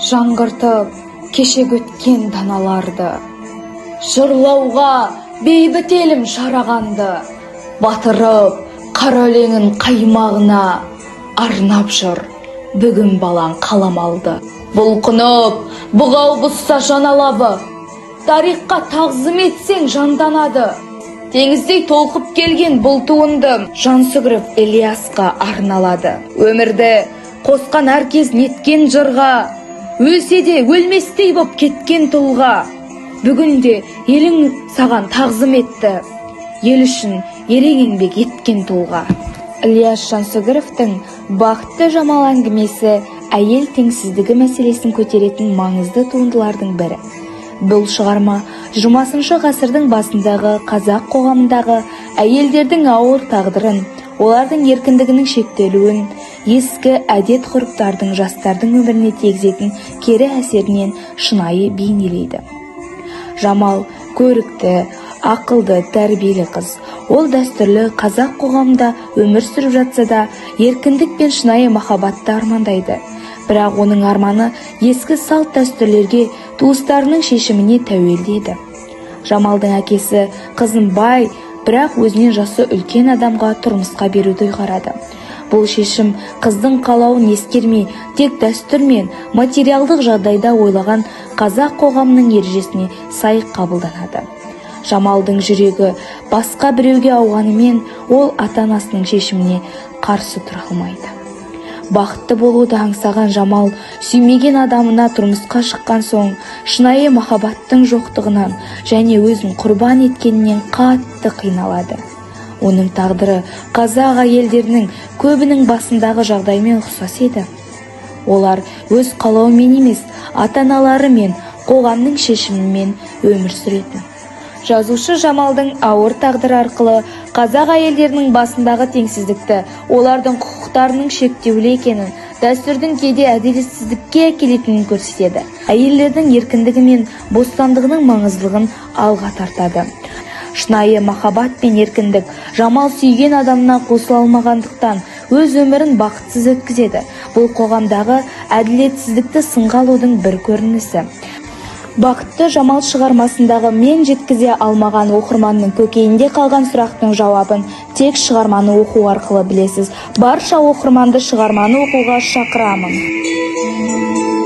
Жаңғыртып кешек өткен даналарды, жырлауға бейбіт елім шарағанды, батырып қара өлеңін қаймағына арнап жүр бүгін балаң қалам алды. Бұлқынып бұғау бұзса жан алабы, тарихқа тағзым етсең жанданады. Теңіздей толқып келген бұл туынды жан сүгіріп Ілиясқа арналады. Өмірді қосқан әркез неткен жырға, өлсе де өлместей боп кеткен тұлға. Бүгінде елің саған тағзым етті, ел үшін ерен еңбек еткен тұлға. Ілияс Жансүгіровтің бақытты жамал әңгімесі әйел теңсіздігі мәселесін көтеретін маңызды туындылардың бірі. Бұл шығарма 20 ғасырдың басындағы қазақ қоғамындағы әйелдердің ауыр тағдырын, олардың еркіндігінің шектелуін, ескі әдет-ғұрыптардың жастардың өміріне тигізетін кері әсерінен шынайы бейнелейді. Жамал көрікті, ақылды, тәрбиелі қыз. Ол дәстүрлі қазақ қоғамында өмір сүріп жатса да, еркіндік пен шынайы махаббатты армандайды. Бірақ оның арманы ескі салт дәстүрлерге, туыстарының шешіміне тәуелді еді. Жамалдың әкесі қызын бай, бірақ өзінен жасы үлкен адамға тұрмысқа беруді ұйғарады. Бұл шешім қыздың қалауын ескермей, тек дәстүр мен материалдық жағдайда ойлаған қазақ қоғамының ережесіне сай қабылданады. Жамалдың жүрегі басқа біреуге ауғанымен, ол ата-анасының шешіміне қарсы тұра алмайды. Бақытты болуды аңсаған Жамал сүймеген адамына тұрмысқа шыққан соң шынайы махаббаттың жоқтығынан және өзін құрбан еткенінен қатты қиналады. Оның тағдыры қазақ әйелдерінің көбінің басындағы жағдаймен ұқсас еді. Олар өз қалауымен емес, ата-аналары мен қоғамның шешімімен өмір сүретін. Жазушы Жамалдың ауыр тағдыры арқылы қазақ әйелдерінің басындағы теңсіздікті, олардың құқықтарының шектеулі екенін, дәстүрдің кейде әділетсіздікке әкелетінін көрсетеді. Әйелдердің еркіндігі мен бостандығының маңыздылығын алға тартады. Шынайы махаббат пен еркіндік Жамал сүйген адамына қосыла алмағандықтан өз өмірін бақытсыз өткізеді. Бұл қоғамдағы әділетсіздікті сынға алудың бір көрінісі. Бақытты Жамал шығармасындағы мен жеткізе алмаған оқырманның көкейінде қалған сұрақтың жауабын тек шығарманы оқу арқылы білесіз. Барша оқырманды шығарманы оқуға шақырамын.